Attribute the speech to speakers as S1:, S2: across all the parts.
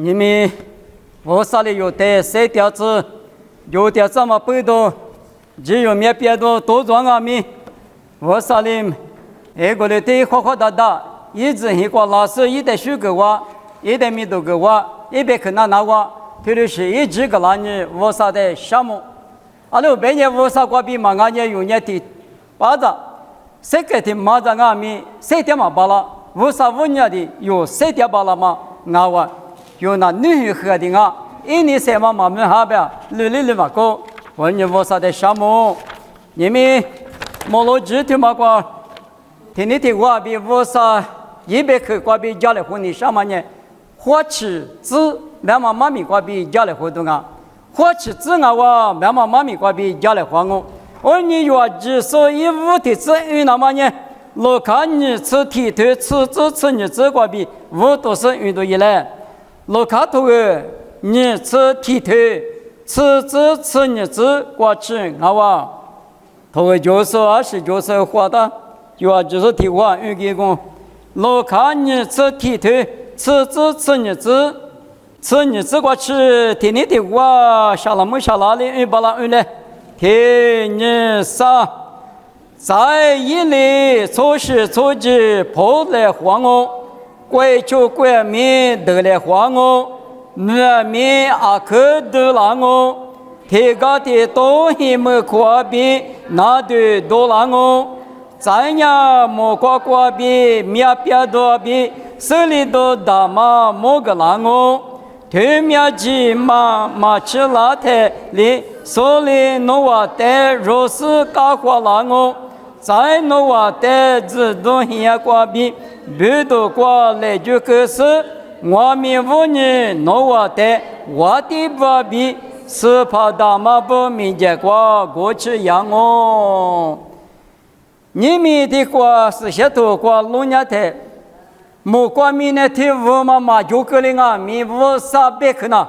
S1: 你们菩萨里有得三条子，有点这么背多，只有面别多多装阿弥。菩萨里一个里对好好的的，一直一个老师一代学个话，一代米多个话，一边看那话，特别是一直个那你菩萨的项目。阿罗别年菩萨过比嘛，俺年有年的巴子，谁个的马子阿弥，谁的嘛巴拉，菩萨五年的有谁的巴拉嘛，俺话。有那女和的啊，一年三万嘛没下边，绿嘛高，问你菩萨的项目，你们莫罗指头嘛过，天天的话比菩萨一百克过比家里婚礼什么呢？花吃子，妈妈妈咪过比家里活动啊，花吃子啊我妈妈妈咪过比家里活动，而你要只说一五的子有那么呢？我看你吃体头吃子吃你子过比五都是运动一来。罗卡图个，你吃体头，吃子吃日子过去，好吧？头个就是花的，就是提话预计讲，罗卡你吃体头，吃子吃日子过去，天天的话下了没下哪里？把那嘞，天你啥？在一里初时初季破来黄哦。怪就怪mi得来黄哦，那mi阿克得lang哦，提高的东西没kwa比那对多lang哦，咱呀没kwa比米别多比，手里都大嘛没个lang哦，对面鸡嘛吃拉台里，手里弄瓦带肉丝嘎花lang哦。在诺瓦带自动也挂比，别多挂来就可是，我们五年诺瓦带我的不比，是怕大马不明结挂过去养哦。你们的挂是些多挂龙年台，莫挂明年的五妈就可能啊，米五三百克呢，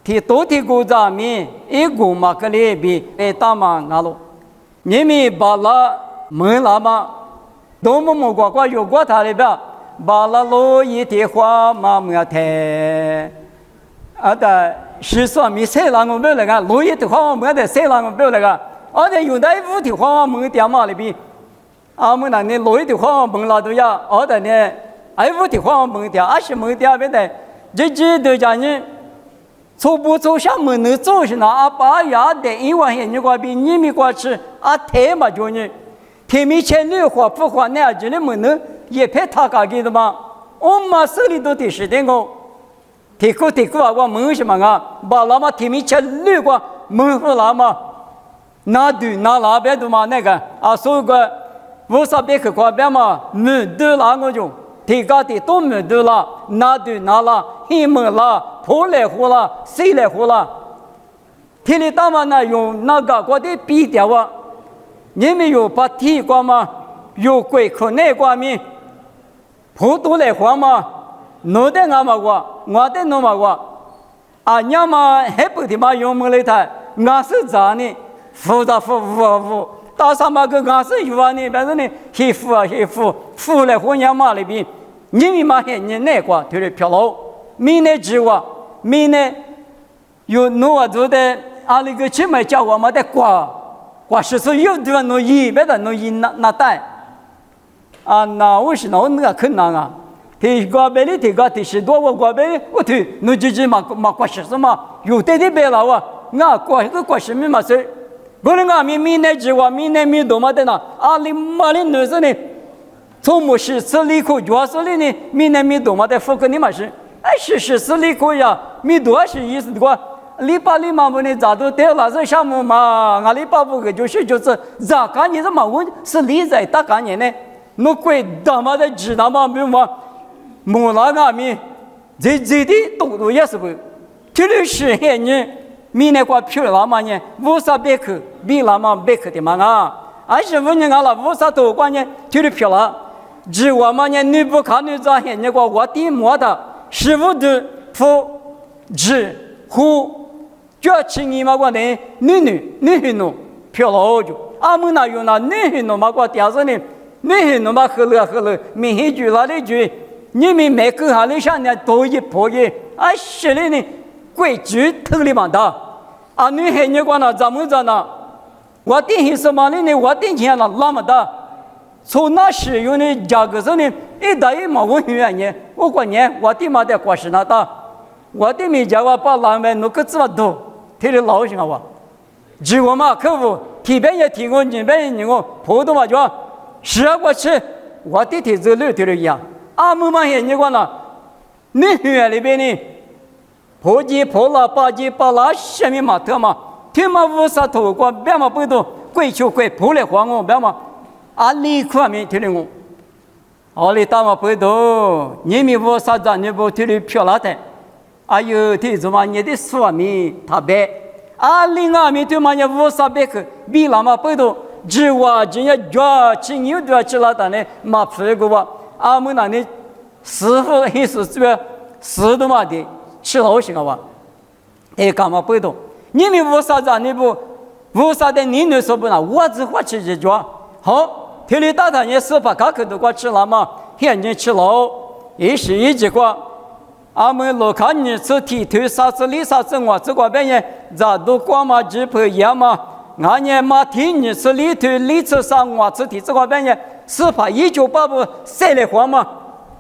S1: 提多提古扎米一股嘛可里比大马那路。你们把那门那么多么么挂有挂他里边，把那路一的话嘛没太，的是说没谁让我没那个路一的话我没得谁让我没那个，有的五的话我没点嘛里边，们那呢路一的话我没那都要，呢五的话我没点，是没点别的，这都讲呢。初步走向门能走是那把牙的，因为你挂比你们挂吃太嘛就呢，天没钱绿花不花那样子的门能也配他家给的嘛，我们手里都得是的哦，提过我门什么啊，把那么天没钱绿花门和那么那对那那边的嘛那个所有个五十别克挂边嘛门都那个就。提高的都没得了，那对那了，黑门了，破来火了，谁来火了？天里大嘛呢？用那个我的比掉啊！你们有把提过吗？有鬼可内挂面，破都来火吗？弄得俺嘛我的弄嘛你嘛还不的嘛用么来台？俺是咋呢？复杂复。大三把个俺是有啊呢，但是呢，黑富来婚娘嘛里边，你们嘛还你那个就是漂亮，明年之外，明年有弄啊做的，那个去买家伙嘛的挂是有地方弄一，别的弄一那带，那我是那个困难啊，提高别的提高的是多我别的我提弄几嘛挂是什么，有的别了啊，挂什么嘛是。不能啊！明年之外，明年没多嘛的呢。马里女生呢，从没是吃里口，主要是呢，明年没多嘛的，福克你嘛是，是吃里口呀，没多是意思的话，礼拜嘛不呢，咋都得了这项目嘛，礼拜不个就是咋干你这么问是理在大干年呢？那鬼他妈的知道吗？没有嘛？没那个咪，这的都也是不，这是黑人。明年挂票了嘛呢？50百克，比那么百克的嘛25年了，50多块呢，就是票了。只我嘛呢，你不看你咋现那个我的么的15的付只呼，就要请你嘛个呢，女弄票了就，们那有那女弄嘛个第二个呢，女弄嘛喝了，明天就那里就，你们每个下里上呢都一破一。啊，是的呢，贵居头里嘛的，啊，女孩你管那怎么着呢？我定是什么呢？我定钱了那么的，从那使用的价格上呢，一打一毛问原因，我管你，我定嘛的关系那的，我定没叫我把老板弄个这么多，提的老行啊，只我嘛客户提边也提我，那边也我，普通话就是啊，我去，我的提这六提了一样，啊，么嘛现你管了，你院里边呢，破鸡破拉八鸡八拉什么嘛特嘛。天嘛无啥头过，别嘛不多，贵就贵，破来还我，别嘛，啊你块没听的我，啊你打嘛不多，你们无啥子，你不听的漂亮的，啊有听什么你的说明他白，啊另外面对嘛也无啥白去，比那么不多，只话今夜抓亲友都要吃了的呢，嘛屁股吧，啊们那里师傅还是这个石头嘛的，吃老行了吧，哎干嘛不多。你们无啥子，你不无啥的，你能说不呢？我只花吃一桌，好，天里大堂也是把卡克都过吃了嘛，现在吃了，一时一句话，俺们老看你吃提头啥子里啥子我这个边也咋都光嘛只配样嘛，俺也嘛听你吃里头里吃啥我吃提这个边也是把1988不塞来花嘛。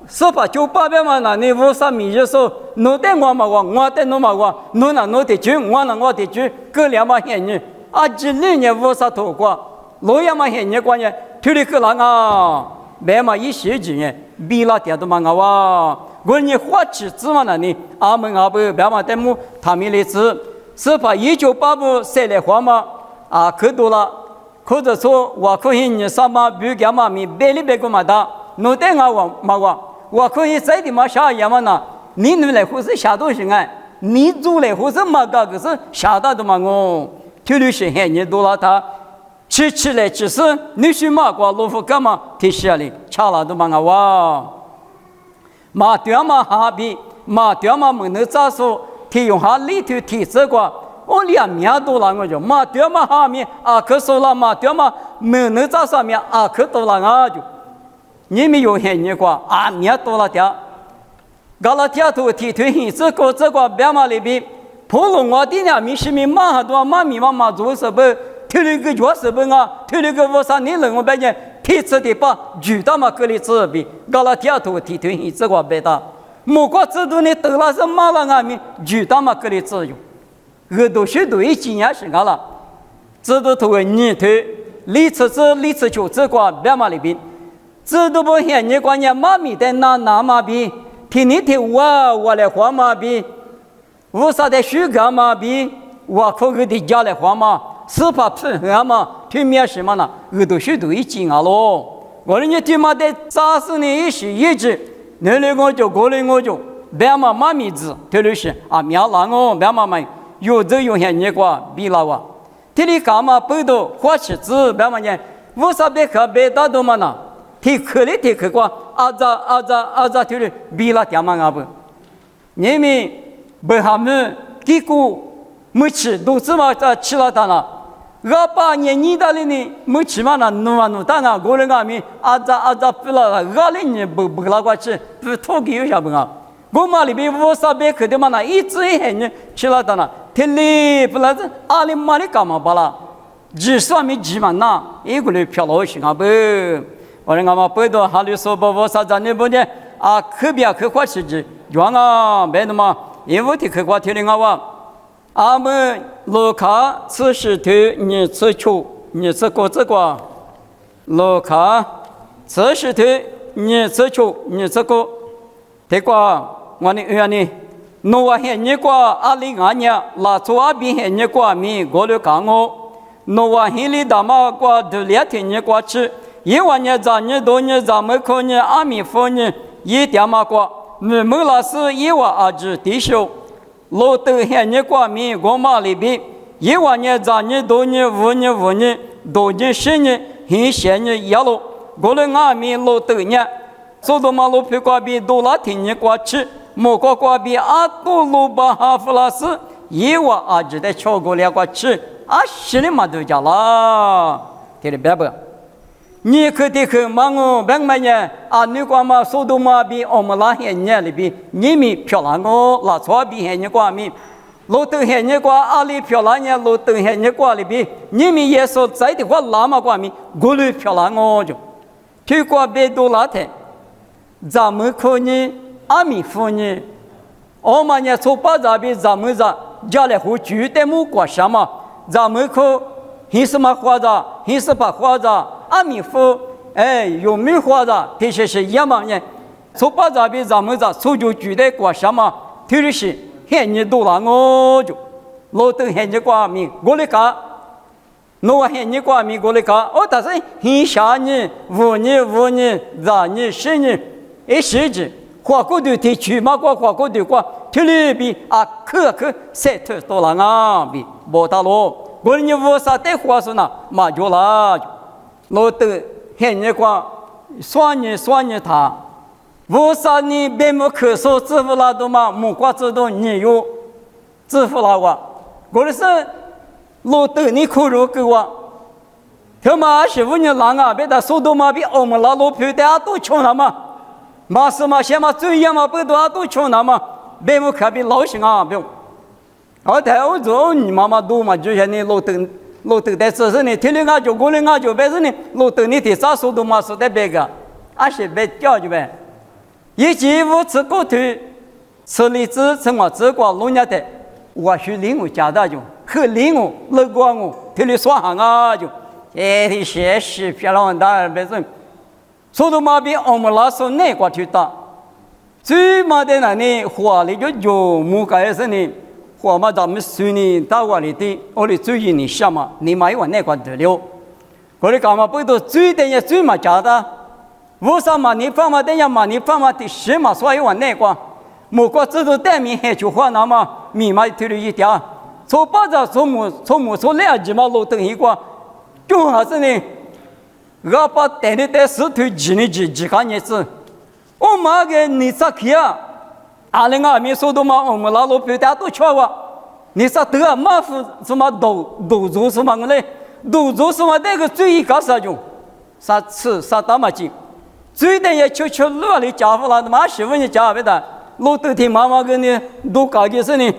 S1: 是吧？就八百万那你无啥米就说，侬带我嘛我带侬嘛我，侬那侬得去，我那我得去，各两嘛现你，啊，这2年无啥头过，老样嘛现你关键，推里个人啊，买嘛一些几年，比那点都嘛我哇，我你花起子嘛那你，阿门阿不，别嘛带么他们来吃，是吧？1988不塞来花嘛，啊，可多了，或者说我可以你上嘛不干嘛米百里百个嘛的，侬带我嘛我可以在的嘛下一样嘛呢？你弄来或是下多些哎，你做来或是嘛个是下大的嘛我，推律师还你多了他，吃来只是你去嘛过罗浮干嘛提下来，差了都嘛哇，嘛对嘛哈比嘛对嘛没能咋说，提用哈里头提这个，我2面多了我就嘛对嘛哈面啊可说了嘛对嘛没能咋说面啊可多了啊就。你们有很多个啊，面多了点，搞了点头提推行这个别嘛里边，普通话的呢，米是米马很多马米嘛做什么，推了个做什么啊，推了个我啥你人我白人提出的把举到嘛个里这边，搞了点头提推行这个别的，莫过这都呢得了是马了俺们举到嘛个里这用，我都学都一几年是干了，这都头个你推，里次就这个别嘛里边。这都不现你关键妈咪的拿嘛比，听你听我来花嘛比，我啥的虚干嘛比，我可给的家来花嘛，是怕喷汗嘛，听面什么呢？我都学都一斤啊咯，我人家听嘛的咋是呢一时一直，那里我就过来我就，别嘛妈咪子，听的是啊苗郎哦，别嘛买，有这有现你瓜比了哇，听你干嘛不都花起子，别嘛呢，我啥别可别大多嘛呢？提可里提可过，阿扎提了比了点嘛阿不，你们不他们结果没吃，都是嘛在吃了他了。8年你那里呢没吃嘛那弄他那过来阿们阿扎不了，阿里呢不拉过去，不托给有啥不啊？我嘛里边我啥别可的嘛那一直一黑呢吃了他那，提里不了子阿里嘛里干嘛巴拉？只算没吃嘛那，一个人漂亮些阿不。我们嘛不多，哈里说不我啥子呢不呢？啊，可别可花吃的，原啊没那么，因为的可花天的我，俺们罗卡吃石头，你吃球，你吃果子瓜，罗卡吃石头，你吃球，你吃果，这个我的原呢，侬话现你瓜阿里俺呀，拉出阿边现你瓜米，我来讲我，侬话现里大马瓜都两天你瓜吃。1万年、3年、多年、咱们可年、阿弥佛年，一点嘛过，我们老师1万2只弟兄，老豆现年过米，我妈里边1万年、3年、多年、5年、多年、10年，现些年一路，过了阿弥老豆年，走到马路皮瓜比多拉天年过去，莫过瓜比阿多鲁巴哈弗拉斯1万2只的超过2过去，啊，10年嘛都讲了，听得白不？你可得去忙哦，别买呢啊！你光嘛，速度嘛比我们那些年里比你们漂亮哦，那错比些年光米，路灯些年光阿里漂亮呢，路灯些年光里比你们也说在的话那么光米，过路漂亮哦就，去过别多那天，咱们可呢阿弥佛呢，我们呢从巴扎比咱们这家里户住的木过什么，咱们可还是嘛花着，还是把花着。阿弥佛，哎，有没花着？这些是一样呢。从巴扎比咱们这出就住的过什么？特别是很多多人哦，就老多很多光明过来干，我很多光明过来干。哦，但是很下年、5年、5年、2年、10年，一时间花过的地区嘛，花过的过，特别比啊，可30多人啊，比不大咯。过年我啥的花是呢？嘛就啦。老多很多光，算你他，我啥你别没咳嗽，支付了多嘛，木瓜子都你有，支付了我，我是老多你口肉给我，他妈15年lang啊，别的速度嘛比我们那老皮的都穷了嘛，嘛是嘛先嘛最严嘛不多都穷了嘛，别没可比老行啊，别，而台湾做你妈妈多嘛，就像你老多。路灯在这是呢，天天就过来就别是呢，路灯你得啥速度嘛是得别个，而且别掉就呗。一季5次过去，吃荔枝什么吃瓜弄伢的，我去领我家的就，和领我乐观我，天天耍行啊就，哎，这些是漂亮的别是，速度嘛比我们那时候那个去大，最嘛的那呢，花里就木盖是呢。我们咱们随你到我里的，我里注意你什么？你买我那块得了。我里干嘛不都最等下最嘛假的？为什么你放嘛等下嘛你放嘛的什么所以我那块？莫过这都带面还就话那么密码推了一点，从巴扎从木从2级嘛路等一个，就还是呢，我把带的带石头几个日子，我妈给你咋去啊？2022速度嘛，我们那路边大都缺我。你说得马夫什么都做什么嘞？都做什么那个最一个啥用？啥吃啥大嘛劲？最等也求路里家伙了，妈媳妇你家别的，路都听妈妈跟你都搞的是呢。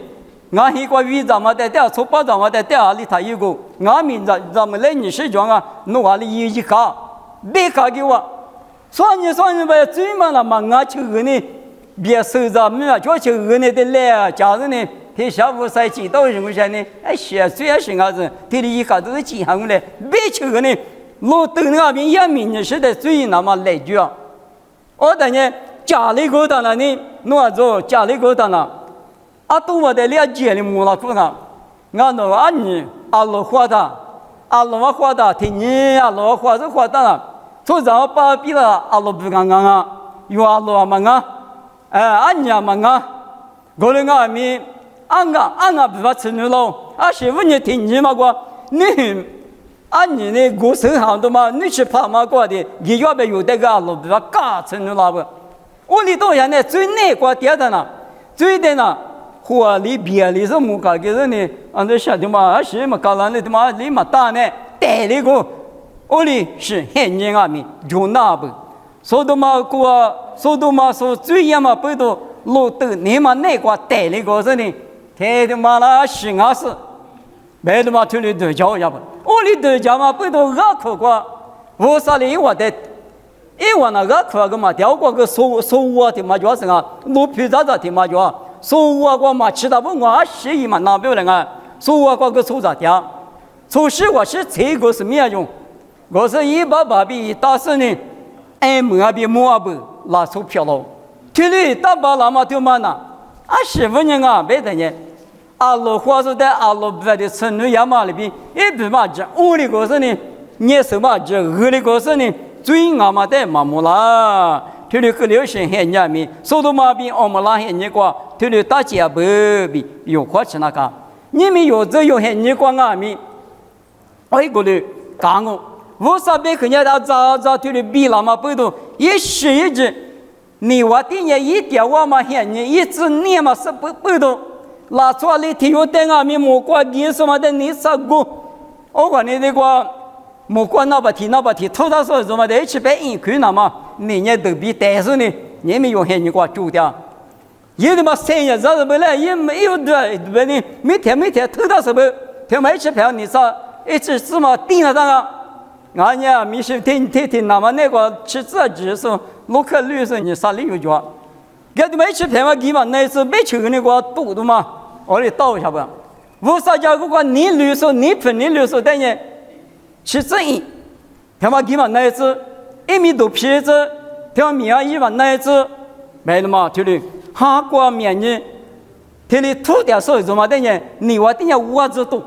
S1: 俺一个鱼咱们在钓，从巴咱们在钓里头一个，俺们咱们来你是讲啊，弄完了一卡，别卡给我，算你吧，最嘛了嘛，俺求你。别手着没啊，就去你的来，家人呢，他下午才几道人些呢，哎，写最也是啥子，他的一下都是几行嘞，别去呢，路灯那边也明年是的最那么来句啊，我等呢家里头的了呢，我做家里头的了，啊，都我的了解的木了可能，俺那阿你阿罗花的，听你阿罗花是花的了，从早把比了阿罗不刚刚啊，有阿罗嘛啊。俺家嘛啊，过来俺们，俺不怕吃牛肉，15年听你嘛过，你俺你呢过生行的嘛，你去跑嘛过的，你要不有这个路不怕嘎吃牛肉不？我里头现在最难过点的呢，最的呢，火里别里是木搞的人呢，俺这晓得嘛，15嘛搞完了的嘛，里嘛大呢，带那个，我里是很年俺们就那不。说的嘛说最严嘛不都路灯你嘛那个带那个是呢，他的嘛那是俺是，别的嘛推里头教也不，我里头教嘛不都俺苦过，我啥里我的，因为那俺苦个嘛掉过个收我的嘛就是啊，路皮咋的嘛就啊，收我个嘛其他不我是一嘛那不了啊，收我个收咋的，收拾我是这个是咩用，我是188比大是呢。哎，莫比拉出票了，这里大把那么多嘛呢？15年啊，别的呢，阿罗花是在阿罗不的村里亚马里边，一比嘛这屋里个是呢，你什么这屋里个是呢，最阿嘛的嘛木啦，这里个流行很严密，速度嘛比我们那很严过，这里大家不比有花吃那个，你们有这有很严过阿米，我过来讲我。我啥别看人家咋对的比了嘛不都一时一直，你我的也一点我嘛嫌你一直你嘛是不都，拿出来体育的啊，你莫管你什么的你啥个，我管你这个莫管哪把题，偷他说什么的，一起被人看那么，你也都比但是呢，你们用黑你给我做掉。有的嘛3日啥子不来，也没有的，不呢，每天偷他什么，他们一起票你说，一起什么盯了他。俺家没事听，那么那个吃自己说，6克绿色你啥理由做？给他们一起票嘛，给嘛那次没求那个多嘛，我来倒一下吧。为啥叫个你绿色，你喷你绿色等于吃自己？他们给嘛那次1米多皮子，他们面1万那次，没了嘛，对不对？哈过面呢，他的土掉手什么等于你我等于5子多，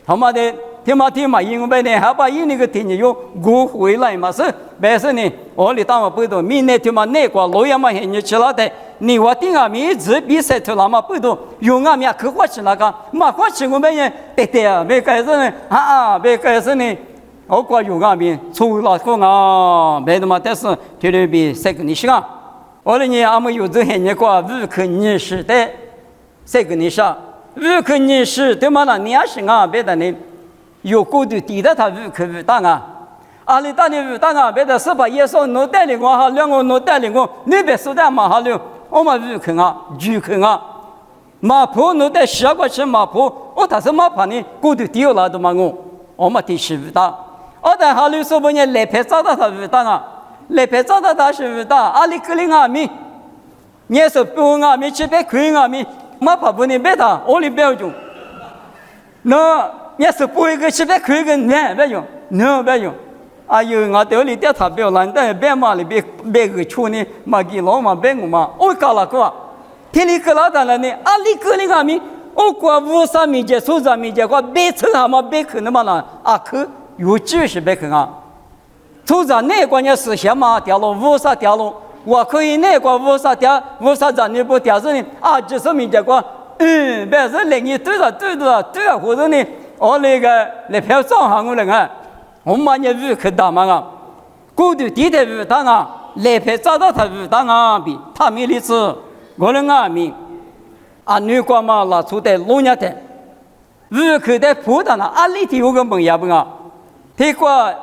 S1: 他妈的。天嘛，因为呢，还把有那个天气用过回来嘛是，但是呢，我里当我不懂，明年天嘛那个老远嘛你去了的，你我定啊米只比赛头那么不懂，用啊米可花起那个，嘛花起我们也对啊，没开始呢没开始呢，我过用啊米出了个啊，没的嘛，但是绝对比这个你行，我的呢，俺们有这些年过5克20时的，这个你上5克20时，对嘛那你也行啊，别的呢。有过度低的他5克5当啊，阿里当年5当啊，别的18耶稣诺带领我哈，2个诺带领我，那边苏丹嘛哈了，我们5克啊，10克啊，马坡诺带10个去马坡，我他是马坡呢，过度低了的嘛我们第15当，我在哈了说不呢，来拍找到他5当啊，来拍找到他15当，阿里格林阿米，你说不阿米去别亏阿米，马坡不能别他，我里不要用，那。你是不会个吃别亏个呢，别用，那别用。哎呦，我兜里点他不要烂，但别嘛里别个出呢，嘛给老嘛别我嘛，我搞了个，天里个老大了呢，阿里个那个米，我过53米节、30米节，我别吃他嘛别去那么了，啊去有90别去啊，出咱那个呢是先嘛掉了50掉了，我可以那个50掉50咱你不掉是呢，啊90米节过，别是另一对了，或者呢。我那个来票上行我人啊，我们也5克大嘛啊，过度低的5当啊，来票找到他5当啊比他没例子，我人啊明啊女官嘛拿出的老年的5克的普当啊，阿里的有个门也不啊，这个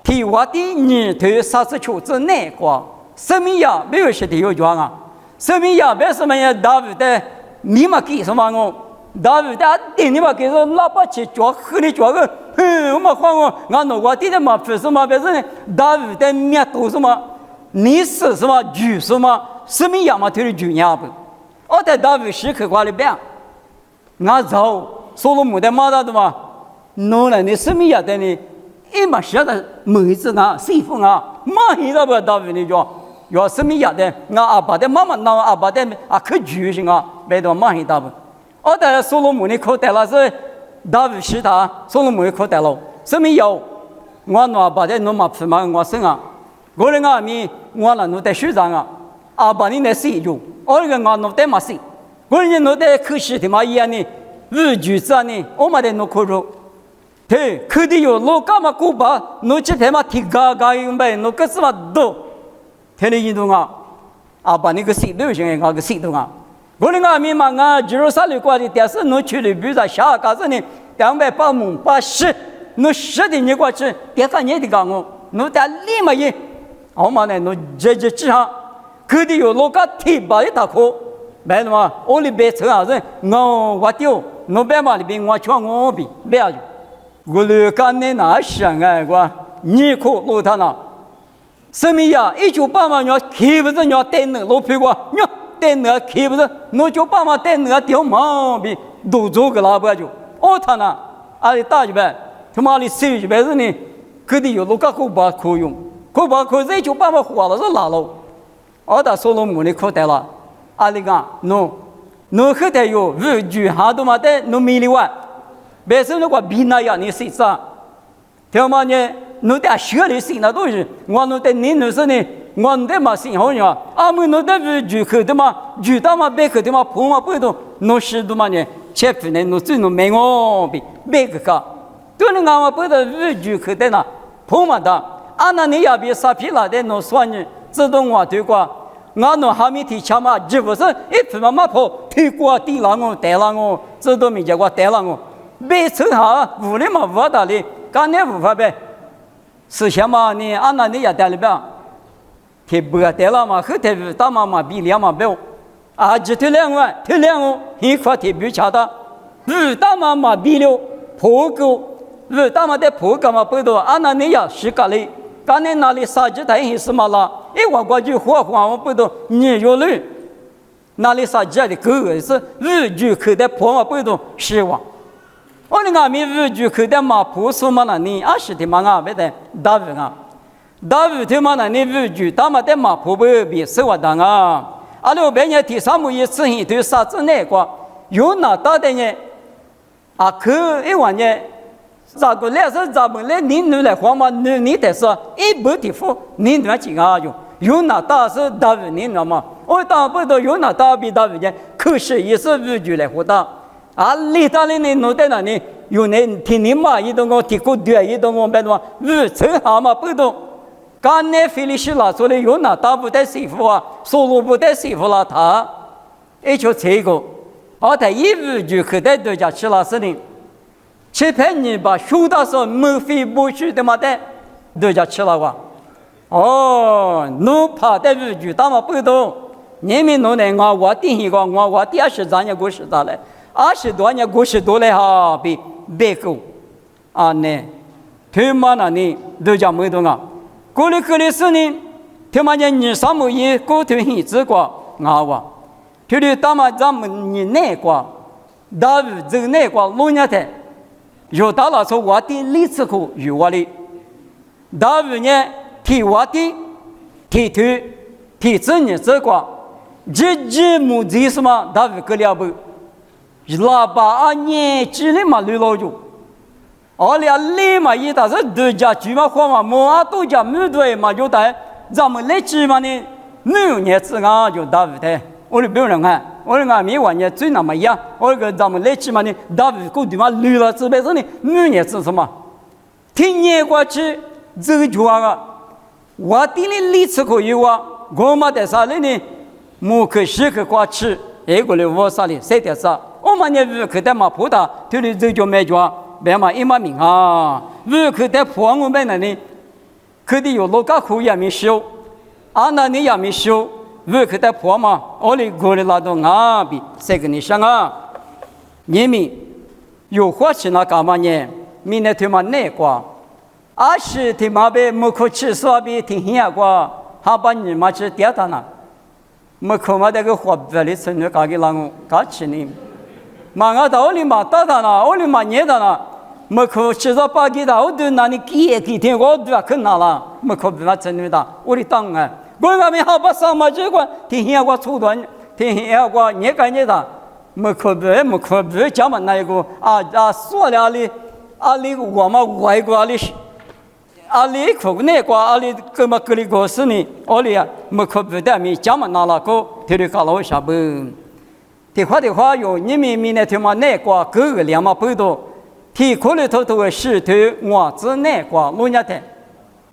S1: 提我的你头30球之内个生命呀没有是的有讲啊，生命呀为什么要大5的你嘛给什么我？大卫的顶你嘛，给说老把去抓喝你抓个，我们换我弄我弟弟嘛，不是嘛？别是呢，大卫的面都是嘛，你是什么举什么，什么样嘛？就是举样不？我在大卫时刻挂里边，俺走所罗门的马达的嘛，弄了你什么样的呢？一嘛晓得妹子啊，媳妇啊，马一到不大卫你说，要什么样的？俺阿爸的妈妈闹阿爸的啊，可举行啊，别到马一到不？我在所罗门的口袋了是大卫是他，所罗门的口袋了，什么有？我拿把的弄嘛皮嘛我身啊，我人啊咪我那弄在手上啊，阿爸你那谁用？我那个我弄在嘛谁？我人弄在口西的嘛一样呢，5句子呢，我们在弄口肉，对，口的有弄干嘛古巴，弄起来嘛提嘎嘎用呗，弄个什么都，听得印度啊，阿爸那个谁都行，我个谁都啊。我那个民嘛，我就是啥里过的，但是侬去的比如说下个子呢，280，侬10的你过去，别看你的讲我，侬在立马一，我嘛呢，侬直接上，可的有老个提拔一大颗，买了嘛，我里边车啊是，我丢，侬别嘛里边我抢我比，别要，我那个呢那想哎我，你可老他那，什么呀？198嘛，要岂不是要带那老屁股，要。带那开不是，侬就把嘛带那掉毛病，都做个老板就，他呢，阿里大一百，他妈的收一百人呢，肯定有那个可把可用，可把可这就把嘛花了是拿了，打所罗门的口袋了，阿里讲侬口袋有5句哈都嘛带侬没里完，别说那个比那样你谁啥，他妈呢，侬在学里谁那东西，我侬在你那是呢。我们嘛是好样，阿们那的是举口的嘛，举到嘛别口的嘛，碰嘛不动，侬是的嘛呢，切皮呢，侬最侬没我比别个个，都能俺们不得是举口的呢，碰嘛的，那你要别撒皮了的，侬算你自动话对过，俺侬还没提枪嘛，就不是一皮嘛嘛跑，推过地了我，带了我，自动没结果带了我，别抽哈，屋里嘛无大哩，刚才无法呗。是什么呢？安那你也带了吧？他不带了嘛？后头大妈嘛比两嘛标，啊，只推两万，推两万，一块铁皮恰的，大妈嘛比了破狗，大妈的破狗嘛不多，安那你也是个嘞？刚才那里杀鸡太黑什么了？我过去火我不多，你有嘞？那里杀鸡的狗是日剧口的破嘛不多，失望。我的阿米日剧口的嘛破什么了呢？是的嘛啊，别的大卫啊。大卫他妈那你日剧，他妈的嘛破不比是我当啊！阿六别人第三幕一次性对啥子那个有那大的呢？啊，可一晚呢，咋个来是咱们来你来黄嘛？你得说一不地方你那几个有那大是大卫你知道吗？我当不到有那大比大卫呢，可是也是日剧来活的。啊，里头的你弄在那里，有人听你妈一动我听过对一动我别的嘛，日车蛤蟆不动。刚才菲利斯拉说的有那大不得媳妇啊，收入不得媳妇了他，也就这个，而他一日就可得对家吃了事情，欺骗你把收到说没费不去的嘛的，对家吃了哇，哦，侬怕的日剧他们不懂，你们弄的我第一个我第23年过世的嘞，20多年过世多嘞哈，比别个啊呢，他妈那你对家没懂啊。过了10年，他妈的23亩一过头一直过哇，他的他妈咱们你那个，大卫这那个老年的，有到了说我的历史课有我的，大卫呢提我的提头提子呢这个，这目的什么？大卫个了不，喇叭年纪里嘛溜老久。而俩立马一打是对家居嘛话嘛，莫啊都家没对嘛就带咱们来居嘛呢，没有年子啊就打不得，我的别人看，我的没完年最那么样，我个咱们来居嘛呢，打不够对嘛绿了这辈子呢，没有年子什么，听年过去这个就啊，我地里历史可有啊，我们在啥里呢？木可时刻过去，一个人我啥里谁的啥，我们呢可得嘛不大，对里这就没做。别嘛一马命啊！如果在破我们那里，肯定有老家苦也没修，那里也没修。如果在破嘛，我的过来拉到岸边，谁跟你想啊？你们有花钱那干嘛呢？明天他妈那个，20他妈被没可吃说比挺险个，还把你妈去跌倒了，没可嘛那个花别里村的搞给让我搞起呢。嘛我到里嘛打他了，我里嘛捏他了。没可吃着把给他，我都那里给天我都要看他了，没可不法真的的，我的当啊，我那边好把上嘛这个，天天我出段，天天我你干你的，没可不讲嘛那一个说了里我们外国里可那个里根本格里个是呢，里没可不的没讲嘛那了个，他就搞了下本，的话有你们明天他妈那个各个两嘛不多。提可里头的石头，我只那个老年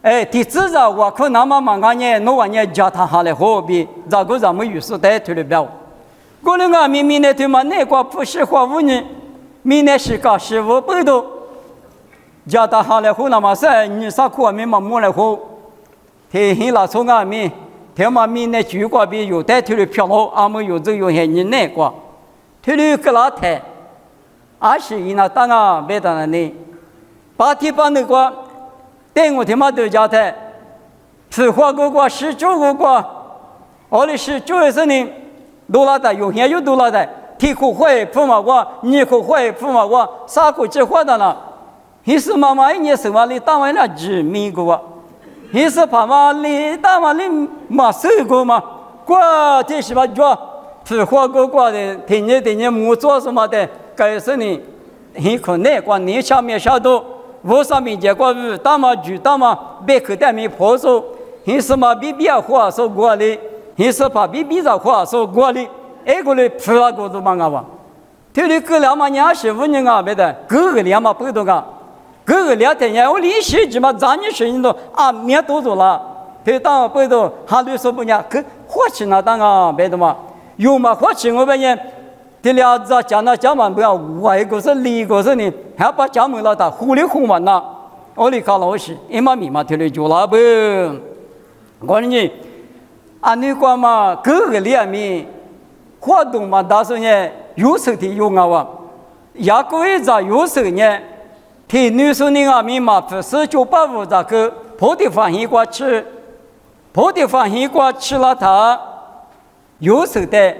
S1: 的，第至少我可那么忙呢，那玩意叫他下来何必？这个咱们有时带头的表。过了我明年他妈那个不是花5年，明年是个15不多，叫他下来后那么是你啥苦没嘛没来喝，天黑了从俺们，他妈明年就过比有带头的票了，俺们有这有些人那个，头的个老太。21那当啊，别当然呢。8天把那个，等我他妈都叫他，是花个19个，我的19是呢，多拉的有些有多拉的，提苦会不嘛我，你苦会不嘛我，啥个计划的呢？你是妈妈一年生活里当完了几米个，你是爸妈里当完里嘛10个嘛，过这是吧？是花个的，天天没做什么的。该是呢，很可能光你下面下头，我上面结果是大嘛举大嘛，别口袋没破手，你是嘛比别话说过来，你是怕比别的话说过来，个嘞出了个都忙啊吧，这里个两嘛25年啊，别的，个两嘛不多个，个2天呀，我利息起码咱你生意都面多做了，这当不多，还得说不呢，可花钱那当啊，别的嘛，有嘛花钱我们呢。这俩子讲嘛不要，外国是里国是呢，还把家门了他糊里糊完了，我哩卡老师，伊嘛咪嘛提了就拉不，我呢，你讲嘛，各个里面活动嘛，但是呢，有时的有啊，也可以在有时呢，提女生的阿咪嘛，不是就把我这个破的饭一过吃，破的饭一过吃了他，有时的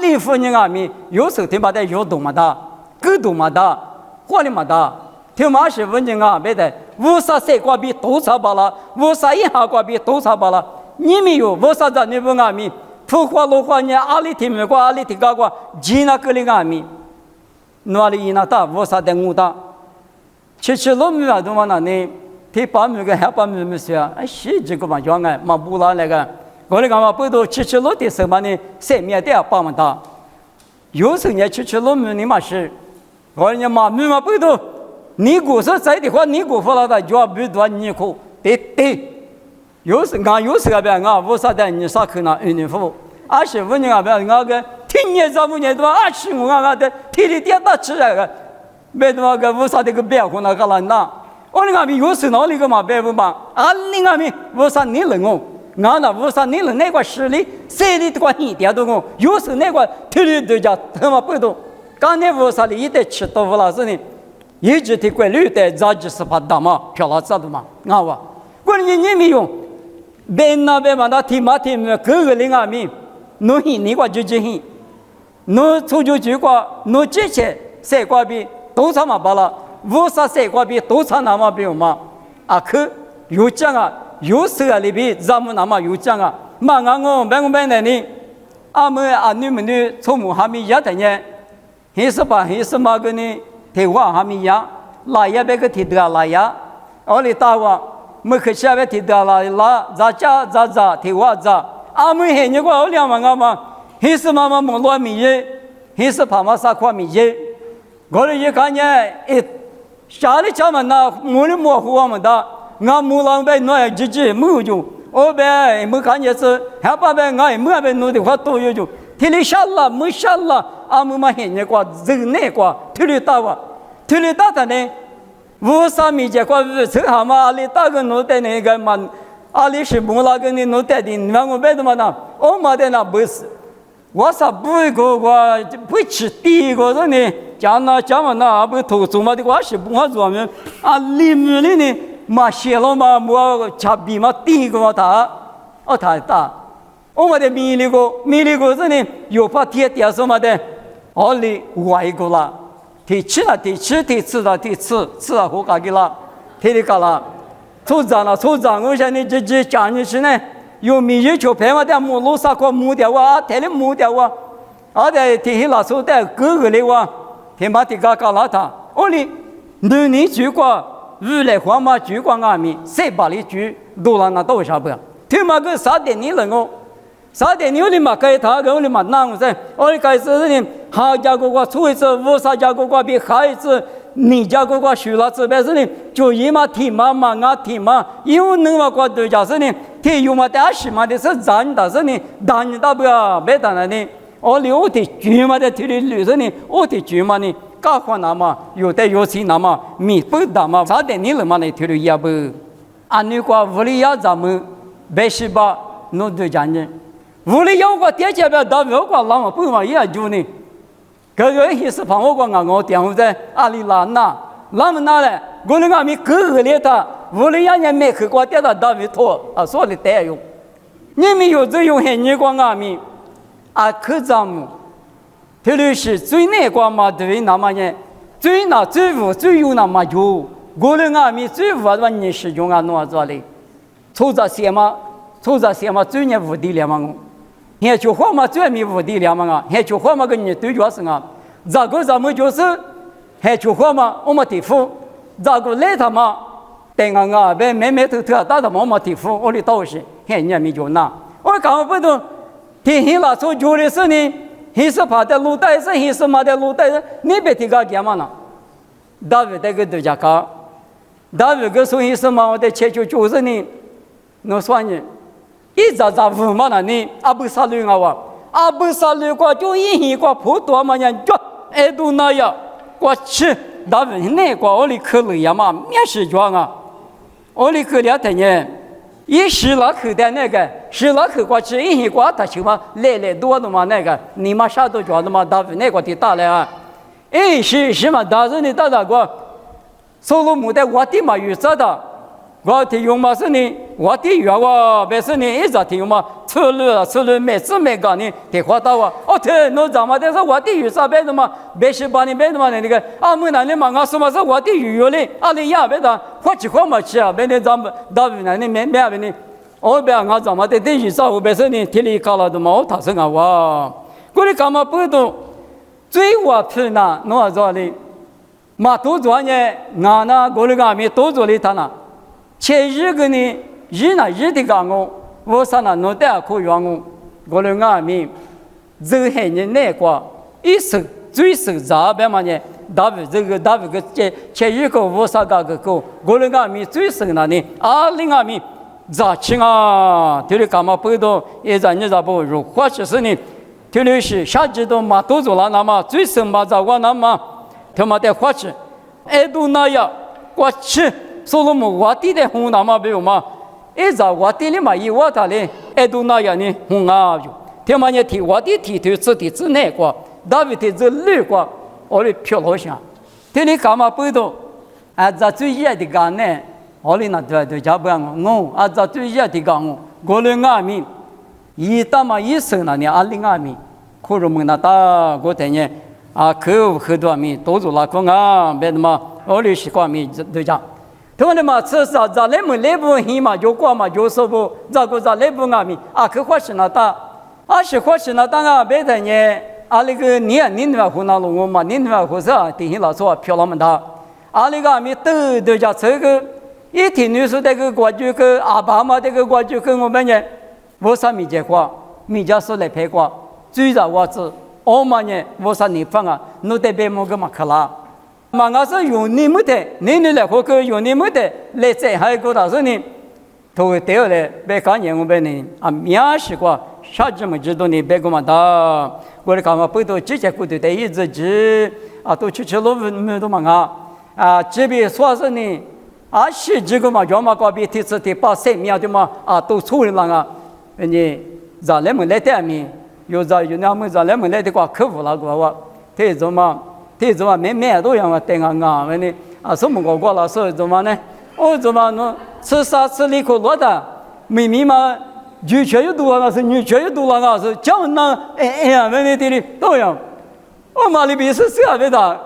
S1: 离婚的阿咪，有时的嘛的有动嘛的，各动嘛的，活的嘛的。听嘛是问人啊，别的无啥谁瓜比多少罢了，无啥一下瓜比多少罢了。你们有无啥子你不阿米？土话路话呢？阿里听没瓜，阿里听嘎瓜，吉那个里阿米，哪里伊那大无啥的我大，吃老米啊，都嘛那呢？提把米个还把米没事啊？是这个嘛样哎，嘛不拉那个，我哩讲嘛，不都吃老的时候嘛呢？谁面的把嘛大？有时呢吃老米你嘛是，我哩嘛米嘛不都。你股说在的话，你股发了的就要不多你苦，对，有时个别我啥的你啥可能你付，25年个别我个10年15年多25个的体力跌到吃那个，别多个无啥的个别可能个了那，我那个有时哪里个嘛别不嘛，你那边无啥你能哦，我那无啥你能那个实力，谁的个你点都哦，有时那个体力都叫他妈不多，刚才无啥的一得吃豆腐了是呢。一直的规律的，杂志是怕大嘛，漂亮啥的嘛，啊哇！我你没用，别那边嘛那提嘛提么，各个人阿米，侬你个就hin，侬出去过，侬这些谁过比多少嘛罢了，无啥谁过比多少那么比嘛，可有讲啊，有时啊里边咱们那么有讲啊，嘛我别的呢，你们的从母还没也的呢，还是嘛个呢？提话还没呀，拉也别个提得拉呀，我哩打话，没去下边提得拉，咋提话咋，没黑你个我两万嘛，还是妈妈忙乱米耶，还是怕嘛啥块米耶，我哩一看呢，下里家门那我哩模糊我们的，我木lang被弄直接没就，我被没看见是，还把被我没被弄的话都有就。提里下了，没下了，没嘛黑你个人那个，提里大哇，提里大的呢，无啥米结果，这蛤蟆阿里大个弄的那个嘛，阿里是木那个你弄的，你看我别的嘛那，我嘛的那不是，我啥不一个我不吃第一个人呢，讲嘛那不投资嘛的我是不好做么，里面的呢嘛写了嘛，我差比嘛第一个他大。我们的米里个是呢，有把铁什么的，我哩外国啦，提吃了，吃了好干的啦，提的干啦，处长，我想你这讲的是呢，有米就求赔嘛的，木路啥个木掉啊，提的木掉啊，的提起拉手的各个的哇，提把提干啦他，我哩男人去过，日来黄嘛去过阿米，谁把你去都让那多少不？提嘛个啥的你能哦？啥的你嘛该他个你嘛难噻，我开始呢，好家伙个出一次，无啥家伙个比孩子，你家伙个学了这边是呢，就一嘛提嘛提嘛，有能嘛个对家是呢，提有嘛的是嘛的是咱的是呢，咱的不要别当然呢，我留的居嘛的提的女生呢，我的居嘛呢，搞换那么有的有钱那么米不大嘛，啥的你了嘛呢提的也不，你个屋里要咱们别是吧，弄对家人。屋里有个爹家边到有个老嘛不嘛也就呢，个也是旁我个我电话在阿里拉那么拿来，我那个米个里头，屋里人家没去过爹的到没拖说的带用，你们有这用黑你个阿米可咱们，特别是最那个嘛对那么呢，最有那么有，我那阿米最无的你是用弄做的，抽着些嘛最呢无地了嘛我。还就话嘛，最没无地了嘛还就话嘛跟你对角是啊，这个咱们就是还就话嘛，我们地府，这个来他嘛，等别没头大的我们地府，我的道是还你没就那，我搞不懂，天黑了说就的是呢，还是怕的路带是还是嘛的路带是，你别提个干嘛呢？大卫这个对家讲，大卫个说还是嘛我的切就是呢，我说你。一咋无嘛那你不杀人啊不杀人个就一个普通嘛人就都那样，我去大文那个我里可累呀嘛，面试装啊，我哩可了的呢，一十拉口的那个，十拉口过去一刮他去嘛，来多的嘛那个，你妈啥都觉得嘛，大那个的大了啊，是嘛，大人的大个，所罗门的我的嘛有啥的。我听用嘛是呢，我的原话别是呢，一直听嘛，错了，每次没讲呢，得花到啊。哦，对，那咱们但是我的有啥别的嘛，别是把你别的嘛那个，啊，我那里嘛，我说嘛是我的有嘞，啊，你呀别的，或去或嘛去啊，别的咱们大部分呢没别的，我别我咱们的有啥我别是呢，天里搞了的嘛，我他是我哇，我的干嘛不懂，最我去那弄啥哩，嘛多做呢，俺那我的俺们多做哩他那。前日个呢，日的讲我上那弄得可用我的外面，这些人那个一手最手咋办嘛呢？大个前日个我啥个我的外面最手那呢？另外面咋去啊？这里干嘛不懂？一咱你咋不？如果是呢，这里是下季度嘛都做了那么最手嘛咋个那么？他妈的花去，都那样我去。所罗门我地的红那么比如嘛，一早我地里嘛一我他嘞，都那样呢红啊就，他妈呢提我的提头自的之内个，大卫的这绿个，我的漂好像，这里干嘛不懂？在最热的干呢，我的那对家不我，在最热的干我的外面，一大嘛一生那呢另外面，可是我那大我等呢可很多面都做那个别的嘛，我的习惯面对家。他们嘛，吃啥在那么内部黑嘛，就过嘛，就说不，这个在内部外面可花钱了大，是花钱了大别的呢，那个你那湖南龙嘛，你那湖是电信老说漂亮么大，那个面都家这个一天你说这个国家个爸妈这个国家跟我们呢，我啥没结果，没家说来陪过，最早我是我们呢，我啥你放弄得别么个嘛可啦。嘛，我是用你们的，你来或者用你们的来在还有个大事呢，都会掉来，别看见我们呢面试过，啥子么知道呢？别个嘛的，我的干嘛不都直接过的一直去都去路没都嘛这边说是呢是这个嘛，要么个别提次的把生命的嘛都处理了你让人们来点面，有那么让人们来的话克服了个话，这种嘛。这怎么没都让我等呢？什么过了说怎么呢？怎么呢？吃啥吃里口落的，妹妹嘛，女权又多了是女权又多了是叫那那这里都样。我妈里边是这样的，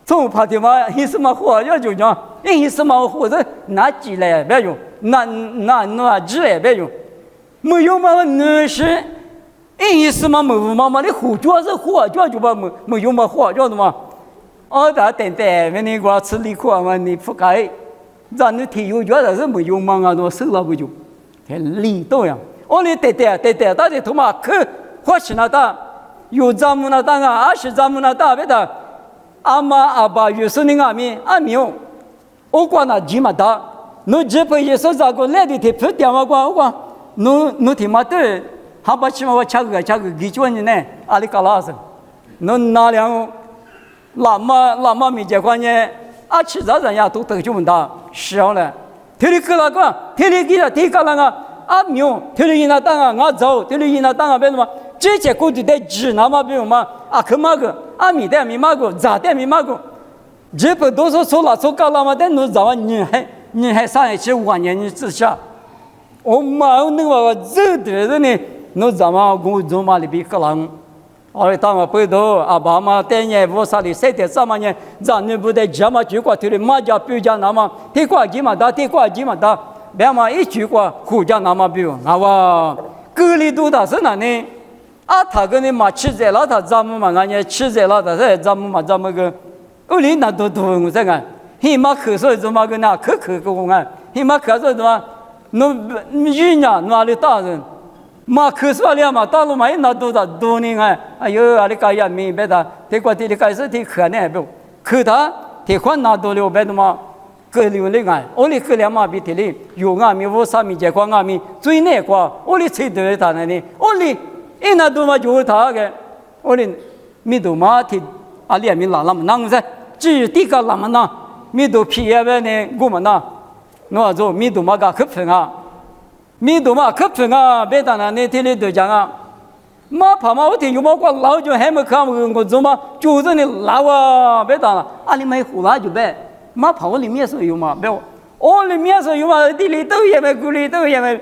S1: 从怕的嘛，一什么货要就讲，一什么货是拿起来别用，拿起来别用，没有嘛女士。一什么没的火主要是火，主要就把没有嘛火，叫什么？等，你给我吃里口嘛，你不该，让你提有觉得是没有嘛我收了不就？很理都样。你对，大家他妈可花钱了大，有咱们那大是咱们那大别的，阿妈阿爸有时你阿没有，我管那几嘛大，你这辈子是咋个来的？他不电话管，你听嘛对。还把起码我吃个几句呢？里搞拉是，侬哪两那么没结婚呢？其他人呀都得就问他少了，天里去那个，天里给他提高那个没有，天里那当我走，天里那当别什么？这些过去的只那么比如嘛可嘛个米的米嘛个，咋的米嘛个？这不都是说了说搞了嘛？但侬早你还上一起5年你之下，我妈那个这的呢？侬怎么我做嘛里边个人？当我背头爸妈带你我啥的谁的什么呢？咱你不得这么句话，对马家比较那么，地瓜鸡嘛大，别嘛一句话胡家那么比我隔离多大是哪呢？他跟你嘛吃在了，他咱们嘛俺吃在了，他是咱们个，里那都我这个，你嘛咳嗽怎么个那咳个我你嘛咳嗽怎么？侬人家哪里大人？嘛可说了嘛，大陆嘛那多年哎呦，你家也明白的，这个地里开始的可能不，可他这款拿多了别的嘛，隔离的我里隔离嘛比这里有我啥米结果米最那个，我里吃的他那里，我里那多嘛就是他个，我里米多嘛提里面那么难噻，至于这个那么难，米多皮也别呢，我们那。我做米多嘛个可分啊，米多嘛可分啊，别当那那天里都讲啊，马跑嘛我听有毛瓜老就还没看我做嘛，就是你老啊，别当了，啊你没胡拉就别，马跑我里面是有嘛，别我里面是有嘛，地里都也没，谷里都也没，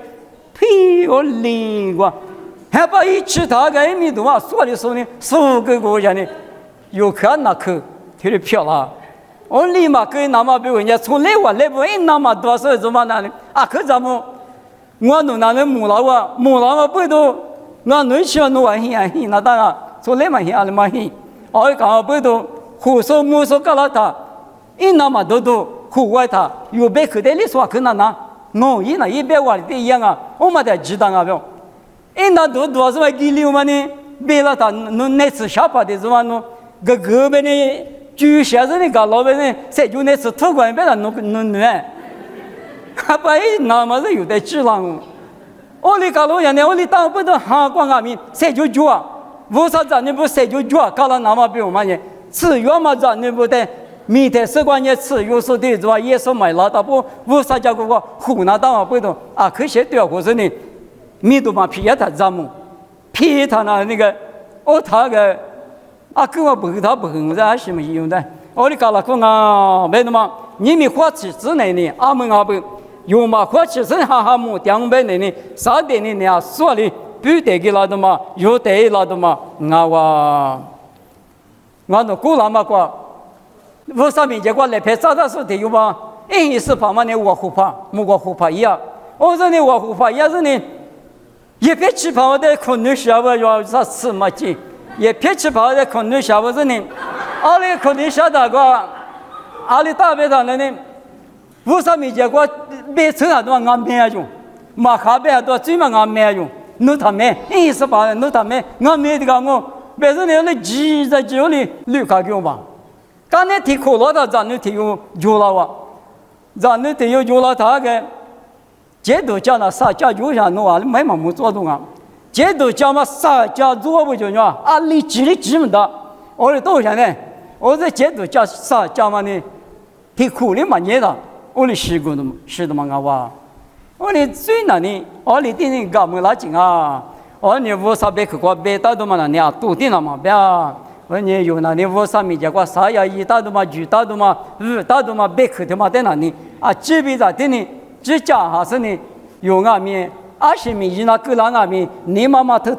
S1: 屁我灵过。还把一起大概米多嘛，说的说呢，10个国家呢，有看那去，特别漂亮。我立马跟那么比人家从来我来不一那么多少怎么那里啊？可咱们我弄那里木老啊，木老啊不都我弄起弄完很那当然从来嘛很阿里嘛很，我讲不都胡说木说搞了他，一那么多户外他有别可的你说可能那，我一那一百万的一样啊，我们在知道啊不？那多是吧？给六万呢？别了他，侬那次下班的时候侬个别呢，就现在那个老板呢，才就那次托管别了侬呢，还把那么是有点质量。我哩搞老人呢，我哩当不得哈光阿米，才就做啊，为啥咱你不才就做？搞了那么比我们呢？吃药嘛咱你不得，每天习惯也吃药说的是吧？也是买了的不？为啥叫个湖南当啊不懂啊？可惜对啊，我说呢。米多嘛皮他咱们皮他那个他个啊跟我不他不很在什么用的我的搞了个啊没那么你们花起之内呢阿门阿不有嘛花起之哈哈木两百年呢啥点呢啊说的不得给了的嘛有得了的嘛我那过了嘛过我上面结果来拍啥的说的有嘛一是怕嘛呢我胡怕木我胡怕一样我说呢我胡怕也是呢也别去跑的可能下不要啥吃嘛劲，也别去跑的可能下不是呢，阿里可能下大个，阿里大别上的呢，为啥没结果？别车啊都俺没用，马卡别都最嘛俺没用，侬他没，意思吧？侬他没，俺没的个我，别是那急在酒里绿卡给我吧，刚才提可乐的，咱那提有酒了哇，咱那提有酒了他个。这都叫那啥叫就像弄啊，没嘛没做动啊。这都叫嘛啥叫做不就呢？啊，你记的记不得，我的多少呢？我这这都叫啥叫嘛呢？挺苦的嘛你的，我的习惯的嘛，是的嘛我哇。我的最难的，我的天天搞没拉紧啊。我你无啥别去过，别到都嘛那你啊，多点了嘛别。我你有那你无啥没结果，啥呀一大都嘛，二大都嘛，五大都嘛，别去的嘛在那里啊，这边在这里。只讲哈是呢，有俺们20米以那个人俺们，你妈妈偷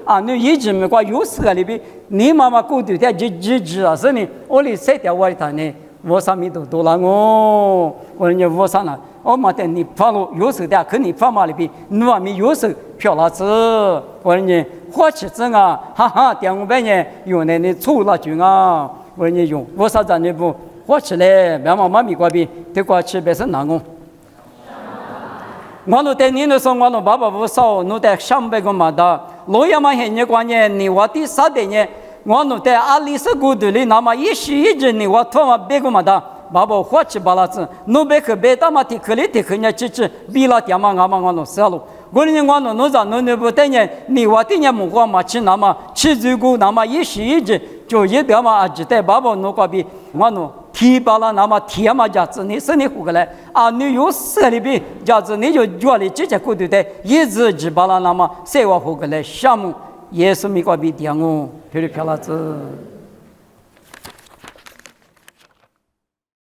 S1: 啊，你一直没挂有事个里边，你妈妈过头的就啊是呢，我哩晒掉我的他呢，我上面都多了我你我上了，我嘛在你放了有时的，跟你放嘛里边，你外面有时漂了子，我你花起子啊，哈哈，点我半年有那你错了就啊，我你用我啥子你不花起来，别嘛妈咪挂边，得挂起别是难我。我那在你那时候，我那爸爸不少，那在300个嘛的，老爷嘛很关键，你我第3代呢，我那在20个的里，那么一时一直你我他妈别个嘛的，爸爸花起巴拉子，那别个别他妈提克里提克人家吃比拉点嘛，俺嘛我那少了，我那咋那不带呢？你我的呢木瓜嘛吃那么吃这个那么一时一直就一点嘛啊，只带爸爸那个比我那。提巴拉那么提嘛价值，你生你活过来啊！你有事里边价值，你就觉得直接过对的，一直提巴拉那么生活过来，项目也是没个比点哦，就是漂亮子。